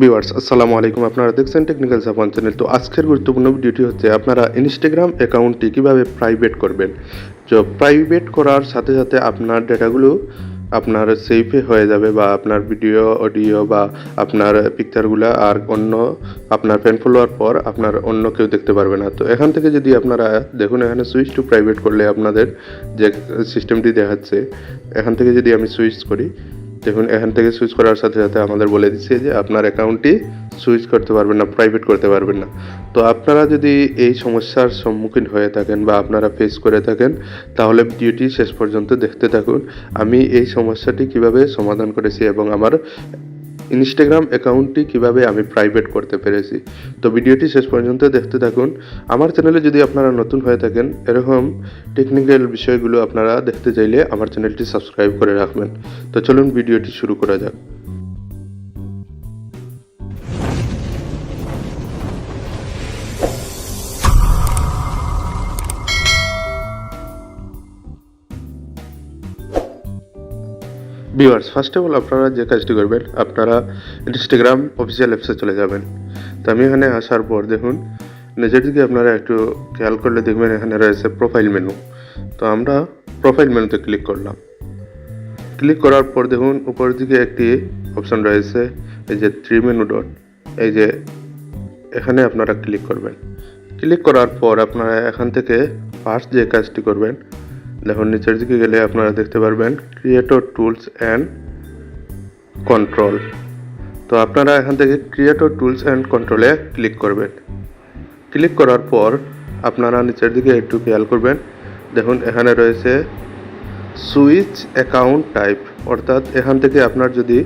Viewers আসসালামু আলাইকুম। আপনারা দেখছেন টেকনিক্যাল জাপান চ্যানেল। তো আজকের গুরুত্বপূর্ণ ভিডিওটি হচ্ছে আপনারা ইনস্টাগ্রাম অ্যাকাউন্টটি কিভাবে প্রাইভেট করবেন। তো প্রাইভেট করার সাথে সাথে আপনার ডেটাগুলো আপনার সেফে হয়ে যাবে, বা আপনার ভিডিও অডিও বা আপনার পিকচারগুলো আর অন্য আপনার ফ্রেন্ড ফলোয়ার পর আপনার অন্য কেউ দেখতে পারবে না। তো এখান থেকে যদি আপনারা দেখুন, এখানে সুইচ টু প্রাইভেট করলে আপনাদের যে সিস্টেমটি দেখাচ্ছে, এখান থেকে যদি আমি সুইচ করি, দেখুন এখান থেকে সুইচ করার সাথে সাথে আমাদের বলে দিচ্ছে যে আপনার অ্যাকাউন্টটি সুইচ করতে পারবেন না, প্রাইভেট করতে পারবেন না। তো আপনারা যদি এই সমস্যার সম্মুখীন হয়ে থাকেন বা আপনারা ফেস করে থাকেন, তাহলে ভিডিওটি শেষ পর্যন্ত দেখতে থাকুন। আমি এই সমস্যাটি কিভাবে সমাধান করেছি এবং আমার ইনস্টাগ্রাম অ্যাকাউন্টটি কিভাবে আমি প্রাইভেট করতে পেরেছি। তো ভিডিওটি শেষ পর্যন্ত দেখতে থাকুন। আমার চ্যানেলে যদি আপনারা নতুন হয়ে থাকেন, এরকম টেকনিক্যাল বিষয়গুলো আপনারা দেখতে চাইলে আমার চ্যানেলটি সাবস্ক্রাইব করে রাখবেন। তো চলুন ভিডিওটি শুরু করা যাক। ভিউয়ার্স, ফার্স্ট অফ অল আপনারা যে কাজটি করবেন, আপনারা ইনস্টাগ্রাম অফিসিয়াল অ্যাপসে চলে যাবেন। তো আমি এখানে আসার পর দেখুন, নিজের দিকে আপনারা একটু খেয়াল করলে দেখবেন এখানে রয়েছে প্রোফাইল মেনু। তো আমরা প্রোফাইল মেনুতে ক্লিক করলাম। ক্লিক করার পর দেখুন উপরের দিকে একটি অপশন রয়েছে, এই যে থ্রি মেনু ডট, এই যে এখানে আপনারা ক্লিক করবেন। ক্লিক করার পর আপনারা এখান থেকে ফার্স্ট যে কাজটি করবেন, দেখুন নিচের দিকে গেলে আপনারা দেখতে পারবেন ক্রিয়েটর টুলস অ্যান্ড কন্ট্রোল। তো আপনারা এখান থেকে ক্রিয়েটর টুলস অ্যান্ড কন্ট্রোলে ক্লিক করবেন। ক্লিক করার পর আপনারা নিচের দিকে একটু খেয়াল করবেন, দেখুন এখানে রয়েছে সুইচ অ্যাকাউন্ট টাইপ, অর্থাৎ এখান থেকে আপনার যদি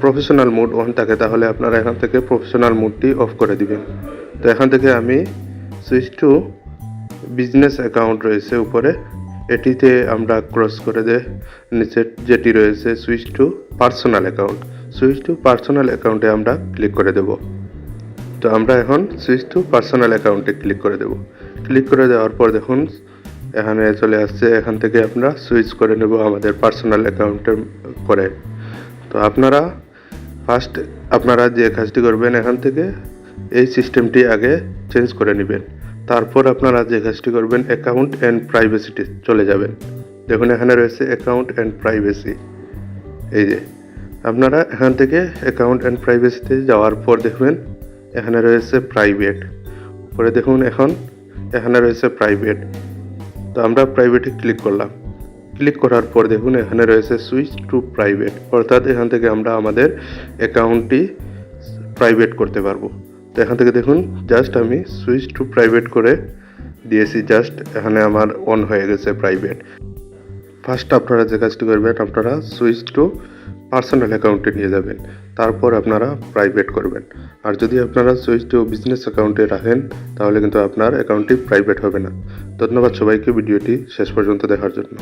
প্রফেশনাল মোড অন থাকে, তাহলে আপনারা এখান থেকে প্রফেশনাল মোডটি অফ করে দিবেন। তো এখান থেকে আমি সুইচ টু বিজনেস অ্যাকাউন্ট রয়েছে উপরে, এটিতে আমরা ক্রস করে নিচে যেটি রয়েছে switch to personal account, switch to personal অ্যাকাউন্টে আমরা ক্লিক করে দেব। তো আমরা এখন সুইচ টু পার্সোনাল অ্যাকাউন্টে ক্লিক করে দেব। ক্লিক করে দেওয়ার পর দেখুন এখানে চলে আসছে, এখান থেকে আমরা সুইচ করে নেব আমাদের পার্সোনাল অ্যাকাউন্টের করে। তো আপনারা ফার্স্ট আপনারা যে কাজটি করবেন, এখান থেকে এই সিস্টেমটি আগে চেঞ্জ করে নেবেন। তারপর আপনারা যে কাজটি করবেন, অ্যাকাউন্ট অ্যান্ড প্রাইভেসিতে চলে যাবেন। দেখুন এখানে রয়েছে অ্যাকাউন্ট অ্যান্ড প্রাইভেসি, এই যে আপনারা এখান থেকে অ্যাকাউন্ট অ্যান্ড প্রাইভেসিতে যাওয়ার পর দেখবেন এখানে রয়েছে প্রাইভেট, পরে দেখুন এখন এখানে রয়েছে প্রাইভেট। তো আমরা প্রাইভেটে ক্লিক করলাম। ক্লিক করার পর দেখুন এখানে রয়েছে সুইচ টু প্রাইভেট, অর্থাৎ এখান থেকে আমরা আমাদের অ্যাকাউন্টটি প্রাইভেট করতে পারবো। তো এখান থেকে দেখুন জাস্ট আমি সুইচ টু প্রাইভেট করে দিয়েছি, জাস্ট এখানে আমার অন হয়ে গেছে প্রাইভেট। ফার্স্ট আপনারা যে কাজটি করবেন, আপনারা সুইচ টু পার্সোনাল অ্যাকাউন্টে নিয়ে যাবেন, তারপর আপনারা প্রাইভেট করবেন। আর যদি আপনারা সুইচ টু বিজনেস অ্যাকাউন্টে রাখেন, তাহলে কিন্তু আপনার অ্যাকাউন্টটি প্রাইভেট হবে না। ধন্যবাদ সবাইকে ভিডিওটি শেষ পর্যন্ত দেখার জন্য।